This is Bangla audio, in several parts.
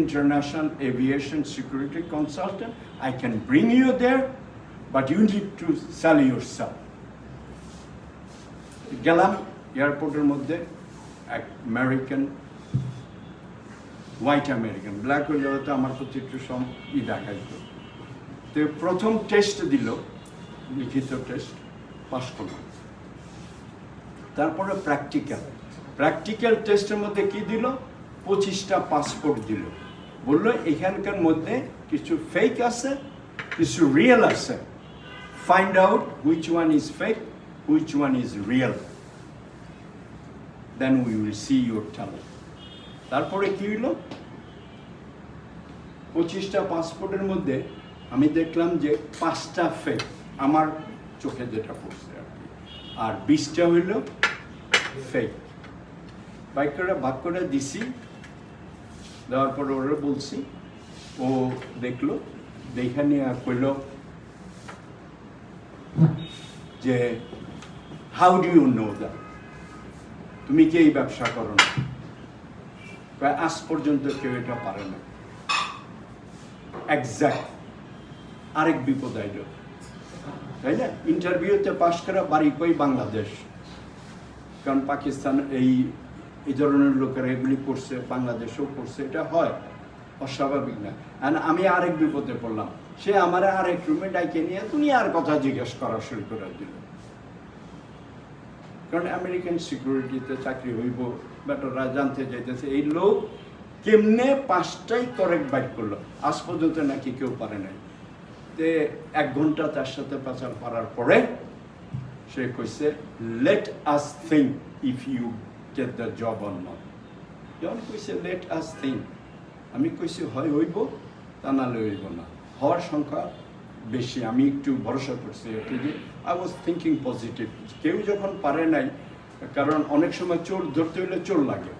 international aviation security consultant. I can bring you there, but you need to sell yourself. গেলাম এয়ারপোর্টের মধ্যে এক আমেরিকান, হোয়াইট আমেরিকান, ব্ল্যাক হইলে হয়তো আমার প্রতি একটু দেখাইতো। তো প্রথম টেস্ট দিল, লিখিত টেস্ট, পাস করলাম। তারপরে প্র্যাকটিক্যাল টেস্টের মধ্যে কি দিল, 25টা পাসপোর্ট দিল। বললো এখানকার মধ্যে কিছু ফেক আছে, কিছু রিয়েল আছে, find out which one is fake, which one is real, then we will see your talent. তারপরে কি হইল, 25টা পাসপোর্টের মধ্যে আমি দেখলাম যে 5টা ফেক, আমার চোখে যেটা পড়ছে আর কি, আর 20টা হইল ফেক। বাইক করে ভাগ করে দিছি, দেওয়ার পর ওরা বলছি, ও দেখলো, দেখা নিয়ে কইল যে how do you know that, তুমি কি এই ব্যবসা করো না? আজ পর্যন্ত কেউ এটা পারে না। এক্স্যাক্ট আরেক বিপদ আইল, তাই না? ইন্টারভিউতে পাশ করা, বাড়ি কই বাংলাদেশ, কারণ পাকিস্তান এই ধরনের লোকেরা এগুলি করছে, বাংলাদেশেও করছে, এটা হয়, অস্বাভাবিক না। আমি আরেক বিপদে পড়লাম, সে আমার আরেক রুমে ডাইকে নিয়ে দুনিয়ার কথা জিজ্ঞেস করা শুরু করে দিল, কারণ আমেরিকান সিকিউরিটিতে চাকরি হইব, বেটাররা জানতে চাইতেছে এই লোক কেমনে 5টাই কারেক্ট বাইট করলো, আজ পর্যন্ত নাকি কেউ পারে নাই। তে 1 ঘন্টা তার সাথে পাচার করার পরে সে কইছে, let us think if you get the job or not. যখন কইছে লেট আস থিঙ্ক, আমি কইছি হয় হইব, তা নাহলে হইব না, হওয়ার সংখ্যা বেশি। আমি একটু ভরসা করছি যে আই ওয়াজ থিঙ্কিং পজিটিভ। কেউ যখন পারে নাই, কারণ অনেক সময় চোর ধরতে হইলে চোর লাগে,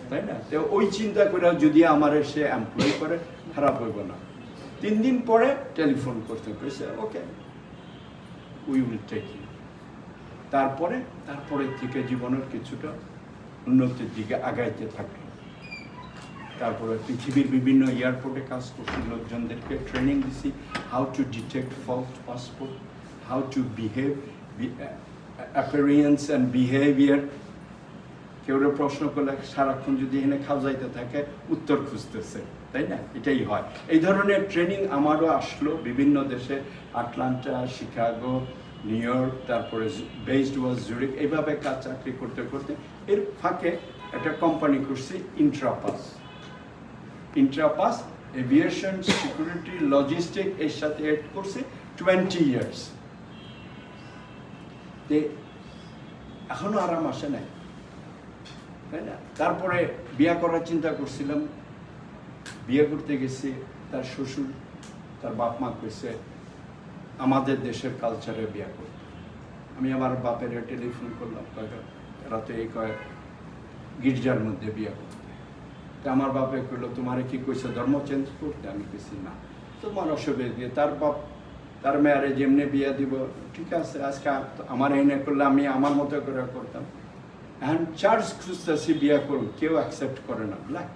তাই না? তো ওই চিন্তা করে যদি আমার সে এমপ্লয় করে, খারাপ হইব না। 3 দিন পরে টেলিফোন করতে কইছে, okay we will take you. তারপরে থেকে জীবনের কিছুটা উন্নতির দিকে আগাইতে থাকলো। তারপরে পৃথিবীর বিভিন্ন এয়ারপোর্টে কাজ করছি, লোকজনদেরকে ট্রেনিং দিছি, how to detect false passport, how to behave, appearance and behaviour. কেউ প্রশ্ন করলে সারাক্ষণ যদি এখানে খাওয়াইতে থাকে, উত্তর খুঁজতেছে, তাই না? এটাই হয়। এই ধরনের ট্রেনিং আমারও আসলো বিভিন্ন দেশে, আটলান্টা, শিকাগো, নিউ ইয়র্ক, তারপরে বেসড ওয়াজ জুরিক, এইভাবে কাজ চাকরি করতে করতে এর ফাঁকে একটা কোম্পানি করছি, ইন্ট্রাপাস এভিয়েশন সিকিউরিটি লজিস্টিক, এর সাথে এড করছি 20 ইয়ার্স। এখনো আরাম আসে নাই, তাই না? তারপরে বিয়ে করার চিন্তা করছিলাম, বিয়ে করতে গেছি, তার শ্বশুর, তার বাপ মা কইছে আমাদের দেশের কালচারে বিয়ে করতে। আমি আমার বাপের টেলিফোন করলাম, রাতে গির্জার মধ্যে বিয়ে করতে। তো আমার বাপে কইলো, তোমারে কি কইছে ধর্ম চেঞ্জ করতে? আমি কইছি না, তোমার অসুবিধা দিয়ে তার মেয়ারে যেমনি বিয়ে দিব, ঠিক আছে, আজকে আমার এনে করলে আমি আমার মতো করে করতাম। এখন চার্চ খুঁজতেছি বিয়ে করুন, কেউ অ্যাকসেপ্ট করে না, black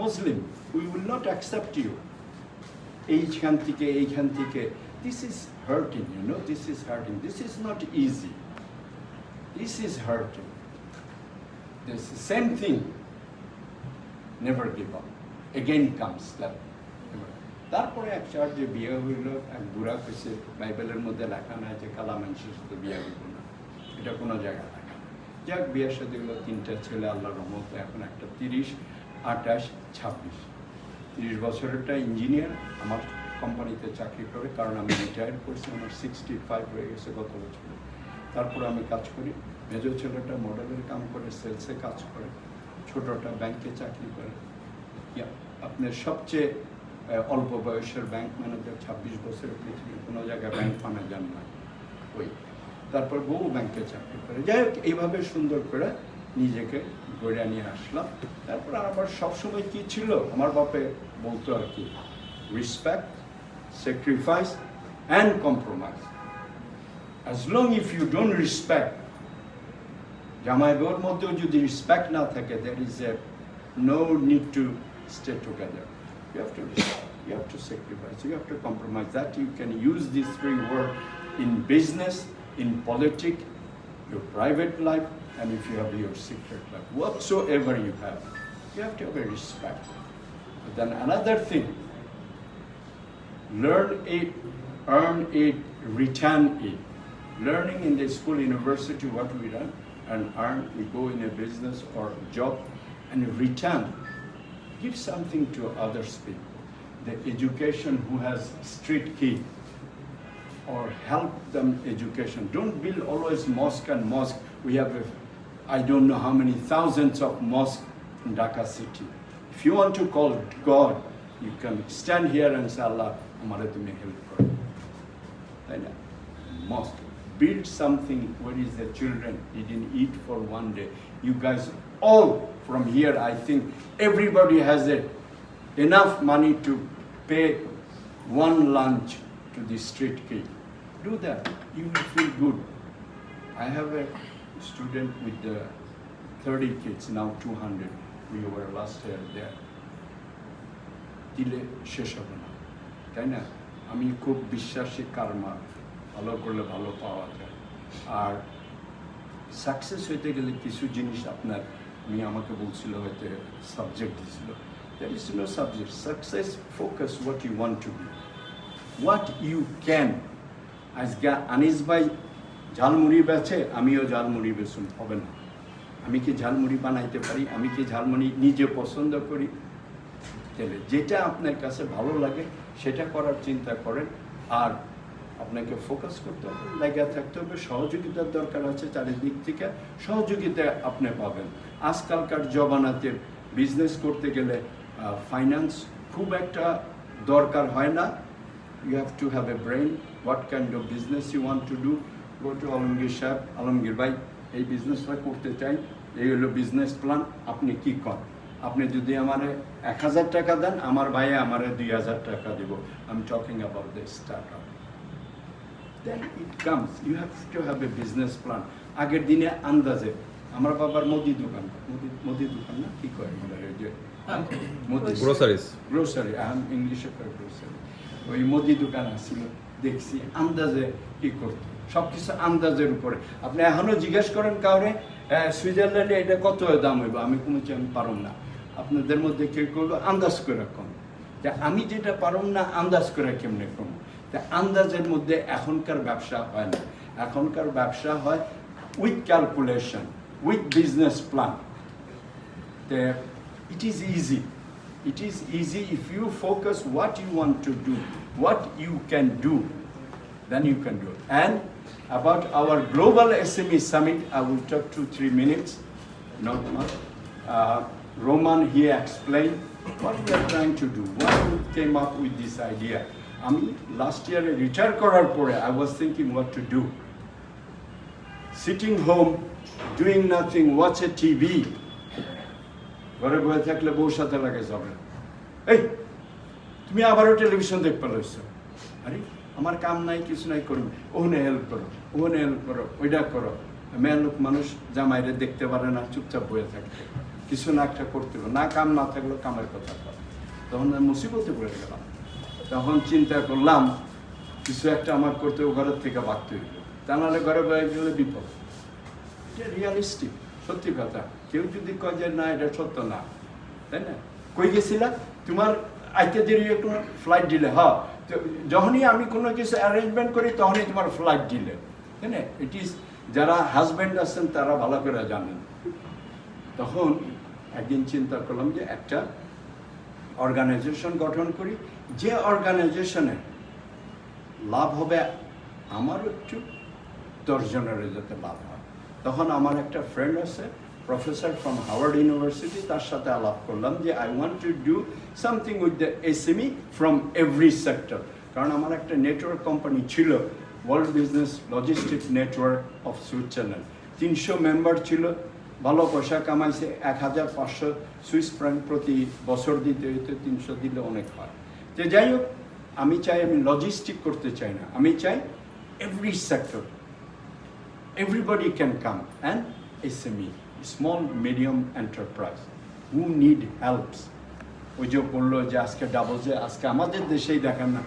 Muslim, we will not accept you. এইখান থেকে this is hurting, you know, this is hurting, this is not easy, this is hurting, this same thing, never give up, again comes that. তারপরে এক চার্চে বিয়ে হইল, এক বুড়া কইছে বাইবেলের মধ্যে লেখা নাই যে কালা মানুষের সাথে বিয়ে হইব না, এটা কোনো জায়গায় লেখা না। যাক, বিয়ের সাথে হলো 3টা ছেলে, আল্লাহর রহমতে এখন একটা 30, 28, 26। 30 বছরেরটা ইঞ্জিনিয়ার, আমার কোম্পানিতে চাকরি করে, কারণ আমি রিটায়ার করছি, আমার 65 হয়ে গেছে গত বছর। তারপরে আমি কাজ করি। মেজো ছেলেটা মডেলের কাম করে, সেলসে কাজ করে, ছোটটা ব্যাংকে চাকরি করে। আপনার সবচেয়ে অল্প বয়সের ব্যাংক ম্যানেজার, 26 বছরের, পৃথিবীর কোনো জায়গায় ব্যাংক ম্যানেজার না ওই। তারপর বউ ব্যাংকে চাকরি করে। যাই হোক, এইভাবে সুন্দর করে নিজেকে গড়ে নিয়ে আসলাম। তারপর আবার সবসময় কি ছিল, আমার বাপে বলতো আর কি, respect, sacrifice and compromise. As long if you don't respect, জামাই বউর মধ্যেও যদি রেসপেক্ট না থাকে, that is a no need to stay together. You have to decide, you have to sacrifice, you have to compromise. That you can use these three words in business, in politics, your private life, and if you have your secret life. Whatsoever you have to have a respect. But then another thing, learn it, earn it, return it. Learning in the school, university, what we learn and earn, we go in a business or job and return. Give something to others people. The education who has street kid, or help them education. Don't build always mosque and mosque. We have, I don't know how many thousands of mosques in Dhaka city. If you want to call God, you can stand here and say, Allah, amare tumi help karo. Mosque. Build something where is the children didn't eat for one day. You guys all from here, I think everybody has enough money to pay one lunch to the street kid. Do that, you will feel good. I have a student with 30 kids, now 200. We were last year there. দিলে শেষ হবে না, তাই না? আমি খুব বিশ্বাসী কারমা, ভালো করলে ভালো পাওয়া যায়। আর সাকসেস হইতে গেলে কিছু জিনিস আপনার, আমাকে বলছিল হয়তো সাবজেক্ট দিছিল, there is no subject. Success, focus what you want to be, what you can. আজকে আনিস ভাই ঝালমুড়ি বেচে, আমিও ঝালমুড়ি বেচুন, হবে না। আমি কি ঝালমুড়ি বানাইতে পারি? আমি কি ঝালমুড়ি নিজে পছন্দ করি? তাহলে যেটা আপনার কাছে ভালো লাগে সেটা করার চিন্তা করেন। আর আপনাকে ফোকাস করতে হবে, লাগা থাকতে হবে। সহযোগিতার দরকার আছে, চারিদিক থেকে সহযোগিতা আপনি পাবেন। আজকালকার জমানাতে বিজনেস করতে গেলে ফাইন্যান্স খুব একটা দরকার হয় না। You have to have a brain. What kind of business you want to do? Go to Alamgir সাহেব, আলমগীর ভাই এই বিজনেসটা করতে চাই, এই হলো বিজনেস প্ল্যান, আপনি কি করেন? আপনি যদি আমারে 1000 টাকা দেন, আমার ভাইয়ে আমারে 2000 টাকা দিব। I'm talking about the startup. Then it comes. You have to have a business plan. আগের দিনে আন্দাজে আমার বাবার মুদি দোকান না কি কয় গ্রোসারি, ইংলিশে কয় গ্রোসারি। ওই মুদি দোকান আসছিল, দেখছি আন্দাজে কি করতো, সবকিছু আন্দাজের উপরে। আপনি এখনো জিজ্ঞেস করেন কাউরে সুইজারল্যান্ডে এটা কত দাম হইব, আমি কমেছি আমি পারম না। আপনাদের মধ্যে কেউ করবো আন্দাজ করে কম, তা আমি যেটা পারম না আন্দাজ করে কেমনে কম। তা আন্দাজের মধ্যে এখনকার ব্যবসা হয় না, এখনকার ব্যবসা হয় with calculation, with business plan. It is easy. It is easy if you focus what you want to do, what you can do, then you can do it. And about our Global SME Summit, I will talk 2-3 minutes, not much. Roman here explained what we are trying to do, why we came up with this idea. Last year retire korar pore, I was thinking what to do. Sitting home, doing nothing, watch a TV. ঘরে বসে থাকলে বউর সাথে লাগে ঝগড়া, এই তুমি আবারও টেলিভিশন দেখতে লইছো, আরে আমার কাম নাই কিছু নাই, করবে ওখানে হেল্প করো, ওখানে হেল্প করো, ওইটা করো। মেয়ে লোক মানুষ জামাইরে দেখতে পারে না, চুপচাপ বয়ে থাকতে, কিছু না একটা করতে হবে, না কাম না থাকলেও কামের কথা কর। তখন মুসিবতে পড়ে গেলাম, তখন চিন্তা করলাম কিছু একটা আমার করতে ঘরের থেকে বাড়তে হইল, তা নাহলে ঘরে বয়ে গেলে বিপদ। এটা রিয়ালিস্টিক, সত্যি কথা। কেউ যদি কয় যে না এটা সত্য না, তাই না? কই গেছিলা তোমার আইতে দেরি একটু ফ্লাইট দিলে, হ্যাঁ যখনই আমি কোনো কিছু অ্যারেঞ্জমেন্ট করি তখনই তোমার ফ্লাইট দিলে, তাই না? ইট ইজ, যারা হাজব্যান্ড আছেন তারা ভালো করে জানেন। তখন একদিন চিন্তা করলাম যে একটা অর্গানাইজেশন গঠন করি, যে অর্গানাইজেশনে লাভ হবে আমারও একটু, 10 জনের যাতে লাভ হয়। তখন আমার একটা ফ্রেন্ড আছে, প্রফেসর ফ্রম হাওয়ার্ড ইউনিভার্সিটি, তার সাথে আলাপ করলাম যে I want to do something with the SME from every sector. কারণ আমার একটা নেটওয়ার্ক কোম্পানি ছিল, world business logistic network of Switzerland, 300 member ছিল, ভালো পয়সা কামাইছে, 1500 সুইস ফ্রাঙ্ক প্রতি বছর দিতে হইতে, 300 দিলে অনেক হয়। তো যাই হোক, আমি চাই, আমি লজিস্টিক করতে চাই না, আমি চাই every sector, everybody can come, and SME, small medium enterprise, who need helps, ওই যে বললো যে আজকে ডাবলসে আজকে আমাদের দেশেই দেখান না,